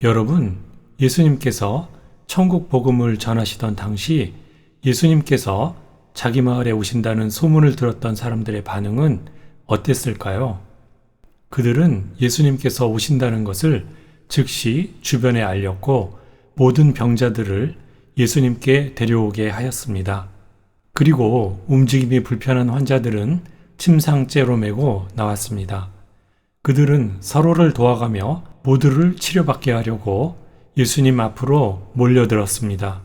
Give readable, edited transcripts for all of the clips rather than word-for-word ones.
여러분, 예수님께서 천국 복음을 전하시던 당시 예수님께서 자기 마을에 오신다는 소문을 들었던 사람들의 반응은 어땠을까요? 그들은 예수님께서 오신다는 것을 즉시 주변에 알렸고 모든 병자들을 예수님께 데려오게 하였습니다. 그리고 움직임이 불편한 환자들은 침상째로 메고 나왔습니다. 그들은 서로를 도와가며 모두를 치료받게 하려고 예수님 앞으로 몰려들었습니다.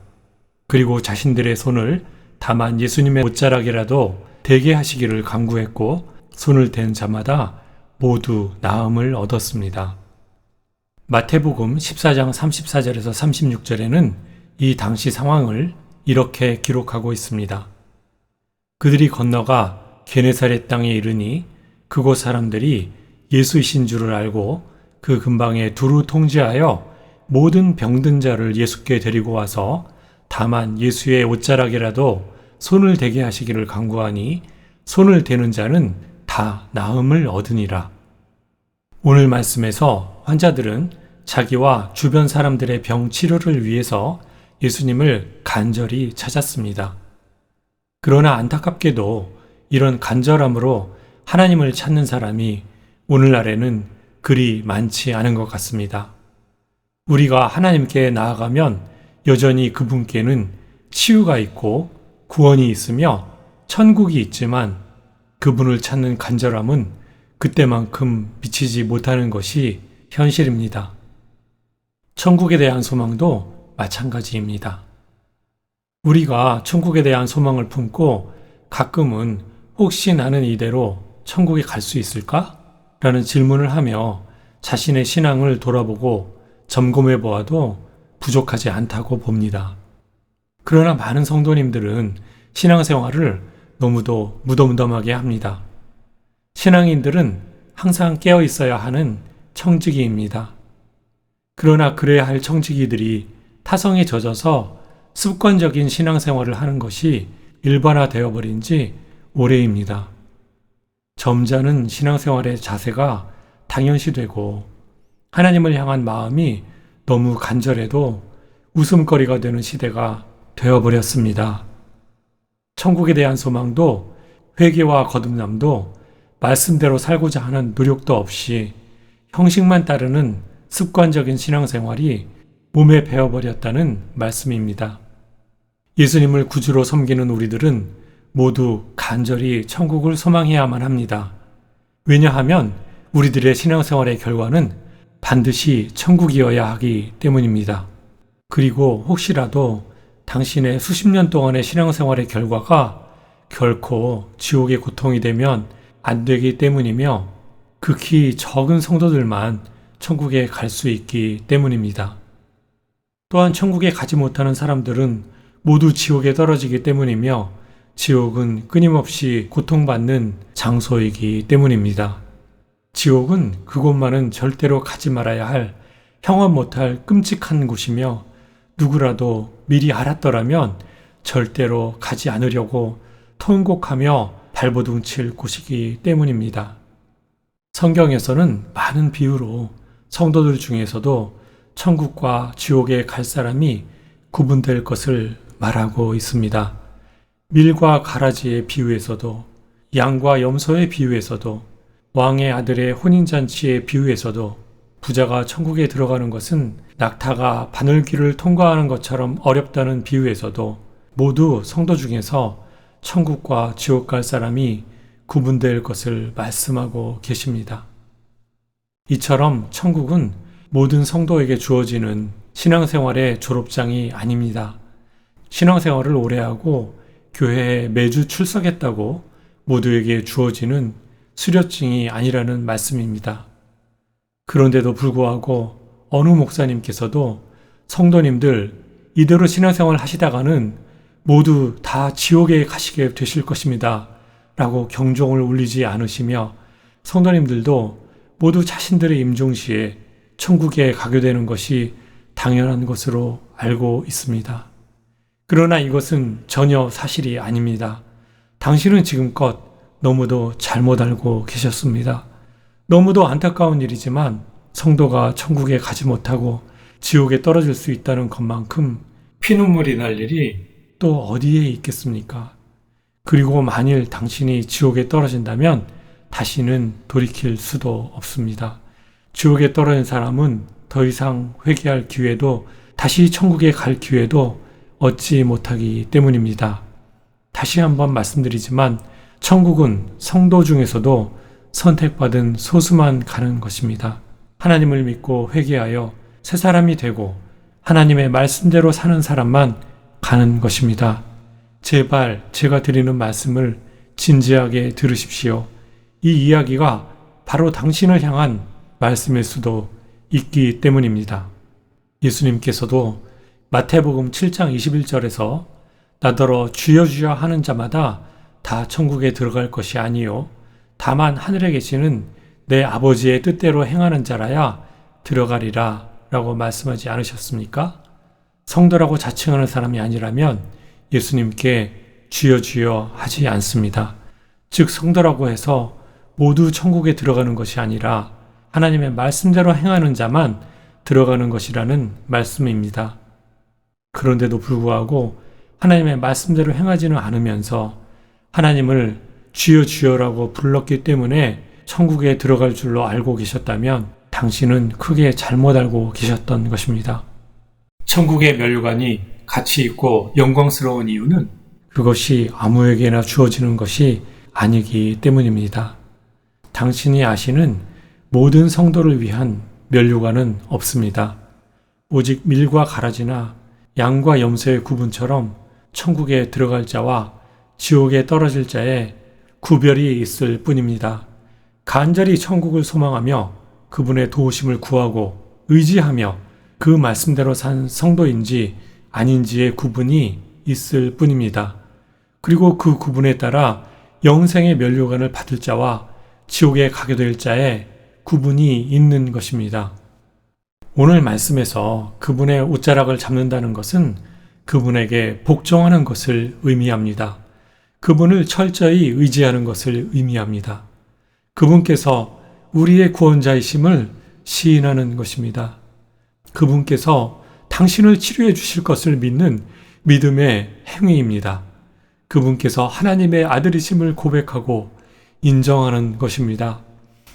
그리고 자신들의 손을 다만 예수님의 옷자락이라도 대게 하시기를 간구했고 손을 댄 자마다 모두 나음을 얻었습니다. 마태복음 14장 34절에서 36절에는 이 당시 상황을 이렇게 기록하고 있습니다. 그들이 건너가 게네사렛 땅에 이르니 그곳 사람들이 예수이신 줄을 알고 그 근방에 두루 통제하여 모든 병든 자를 예수께 데리고 와서 다만 예수의 옷자락이라도 손을 대게 하시기를 간구하니 손을 대는 자는 다 나음을 얻으니라. 오늘 말씀에서 환자들은 자기와 주변 사람들의 병 치료를 위해서 예수님을 간절히 찾았습니다. 그러나 안타깝게도 이런 간절함으로 하나님을 찾는 사람이 오늘날에는 그리 많지 않은 것 같습니다. 우리가 하나님께 나아가면 여전히 그분께는 치유가 있고 구원이 있으며 천국이 있지만 그분을 찾는 간절함은 그때만큼 미치지 못하는 것이 현실입니다. 천국에 대한 소망도 마찬가지입니다. 우리가 천국에 대한 소망을 품고 가끔은 혹시 나는 이대로 천국에 갈 수 있을까? 라는 질문을 하며 자신의 신앙을 돌아보고 점검해 보아도 부족하지 않다고 봅니다. 그러나 많은 성도님들은 신앙생활을 너무도 무덤덤하게 합니다. 신앙인들은 항상 깨어 있어야 하는 청지기입니다. 그러나 그래야 할 청지기들이 타성에 젖어서 습관적인 신앙생활을 하는 것이 일반화되어 버린 지 오래입니다. 점잖은 신앙생활의 자세가 당연시되고 하나님을 향한 마음이 너무 간절해도 웃음거리가 되는 시대가 되어버렸습니다. 천국에 대한 소망도 회개와 거듭남도 말씀대로 살고자 하는 노력도 없이 형식만 따르는 습관적인 신앙생활이 몸에 배어버렸다는 말씀입니다. 예수님을 구주로 섬기는 우리들은 모두 간절히 천국을 소망해야만 합니다. 왜냐하면 우리들의 신앙생활의 결과는 반드시 천국이어야 하기 때문입니다. 그리고 혹시라도 당신의 수십 년 동안의 신앙생활의 결과가 결코 지옥의 고통이 되면 안 되기 때문이며 극히 적은 성도들만 천국에 갈 수 있기 때문입니다. 또한 천국에 가지 못하는 사람들은 모두 지옥에 떨어지기 때문이며 지옥은 끊임없이 고통받는 장소이기 때문입니다. 지옥은 그곳만은 절대로 가지 말아야 할 형언 못할 끔찍한 곳이며 누구라도 미리 알았더라면 절대로 가지 않으려고 통곡하며 발버둥 칠 곳이기 때문입니다. 성경에서는 많은 비유로 성도들 중에서도 천국과 지옥에 갈 사람이 구분될 것을 말하고 있습니다. 밀과 가라지의 비유에서도 양과 염소의 비유에서도 왕의 아들의 혼인잔치의 비유에서도 부자가 천국에 들어가는 것은 낙타가 바늘길을 통과하는 것처럼 어렵다는 비유에서도 모두 성도 중에서 천국과 지옥 갈 사람이 구분될 것을 말씀하고 계십니다. 이처럼 천국은 모든 성도에게 주어지는 신앙생활의 졸업장이 아닙니다. 신앙생활을 오래 하고 교회에 매주 출석했다고 모두에게 주어지는 수료증이 아니라는 말씀입니다. 그런데도 불구하고 어느 목사님께서도 성도님들 이대로 신앙생활 하시다가는 모두 다 지옥에 가시게 되실 것입니다. 라고 경종을 울리지 않으시며 성도님들도 모두 자신들의 임종시에 천국에 가게 되는 것이 당연한 것으로 알고 있습니다. 그러나 이것은 전혀 사실이 아닙니다. 당신은 지금껏 너무도 잘못 알고 계셨습니다. 너무도 안타까운 일이지만 성도가 천국에 가지 못하고 지옥에 떨어질 수 있다는 것만큼 피눈물이 날 일이 또 어디에 있겠습니까? 그리고 만일 당신이 지옥에 떨어진다면 다시는 돌이킬 수도 없습니다. 지옥에 떨어진 사람은 더 이상 회개할 기회도 다시 천국에 갈 기회도 얻지 못하기 때문입니다. 다시 한번 말씀드리지만 천국은 성도 중에서도 선택받은 소수만 가는 것입니다. 하나님을 믿고 회개하여 새 사람이 되고 하나님의 말씀대로 사는 사람만 가는 것입니다. 제발 제가 드리는 말씀을 진지하게 들으십시오. 이 이야기가 바로 당신을 향한 말씀일 수도 있기 때문입니다. 예수님께서도 마태복음 7장 21절에서 나더러 주여 주여 하는 자마다 다 천국에 들어갈 것이 아니요 다만 하늘에 계시는 내 아버지의 뜻대로 행하는 자라야 들어가리라 라고 말씀하지 않으셨습니까? 성도라고 자칭하는 사람이 아니라면 예수님께 주여 주여 하지 않습니다. 즉 성도라고 해서 모두 천국에 들어가는 것이 아니라 하나님의 말씀대로 행하는 자만 들어가는 것이라는 말씀입니다. 그런데도 불구하고 하나님의 말씀대로 행하지는 않으면서 하나님을 주여 주여라고 불렀기 때문에 천국에 들어갈 줄로 알고 계셨다면 당신은 크게 잘못 알고 계셨던 것입니다. 천국의 면류관이 가치 있고 영광스러운 이유는 그것이 아무에게나 주어지는 것이 아니기 때문입니다. 당신이 아시는 모든 성도를 위한 면류관은 없습니다. 오직 밀과 가라지나 양과 염소의 구분처럼 천국에 들어갈 자와 지옥에 떨어질 자의 구별이 있을 뿐입니다. 간절히 천국을 소망하며 그분의 도우심을 구하고 의지하며 그 말씀대로 산 성도인지 아닌지의 구분이 있을 뿐입니다. 그리고 그 구분에 따라 영생의 면류관을 받을 자와 지옥에 가게 될 자의 구분이 있는 것입니다. 오늘 말씀에서 그분의 옷자락을 잡는다는 것은 그분에게 복종하는 것을 의미합니다. 그분을 철저히 의지하는 것을 의미합니다. 그분께서 우리의 구원자이심을 시인하는 것입니다. 그분께서 당신을 치료해 주실 것을 믿는 믿음의 행위입니다. 그분께서 하나님의 아들이심을 고백하고 인정하는 것입니다.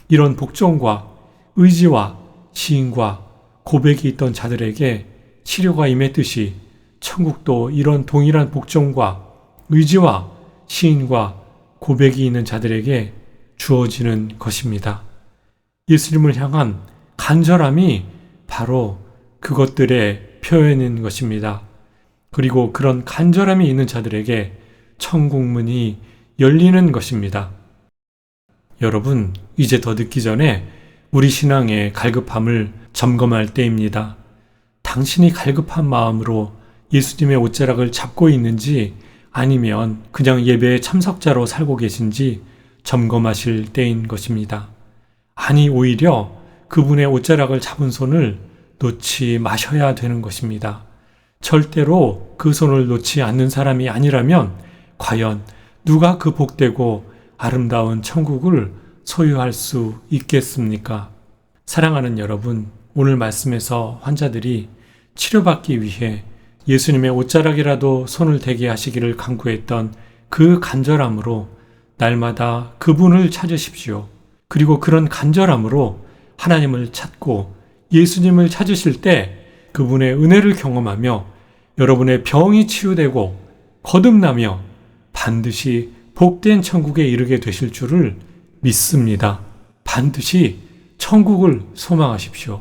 이런 복종과 의지와 시인과 고백이 있던 자들에게 치료가 임했듯이 천국도 이런 동일한 복종과 의지와 시인과 고백이 있는 자들에게 주어지는 것입니다. 예수님을 향한 간절함이 바로 그것들의 표현인 것입니다. 그리고 그런 간절함이 있는 자들에게 천국문이 열리는 것입니다. 여러분, 이제 더 늦기 전에 우리 신앙의 갈급함을 점검할 때입니다. 당신이 갈급한 마음으로 예수님의 옷자락을 잡고 있는지 아니면 그냥 예배의 참석자로 살고 계신지 점검하실 때인 것입니다. 아니, 오히려 그분의 옷자락을 잡은 손을 놓지 마셔야 되는 것입니다. 절대로 그 손을 놓지 않는 사람이 아니라면 과연 누가 그 복되고 아름다운 천국을 소유할 수 있겠습니까? 사랑하는 여러분, 오늘 말씀에서 환자들이 치료받기 위해 예수님의 옷자락이라도 손을 대게 하시기를 간구했던 그 간절함으로 날마다 그분을 찾으십시오. 그리고 그런 간절함으로 하나님을 찾고 예수님을 찾으실 때 그분의 은혜를 경험하며 여러분의 병이 치유되고 거듭나며 반드시 복된 천국에 이르게 되실 줄을 믿습니다. 반드시 천국을 소망하십시오.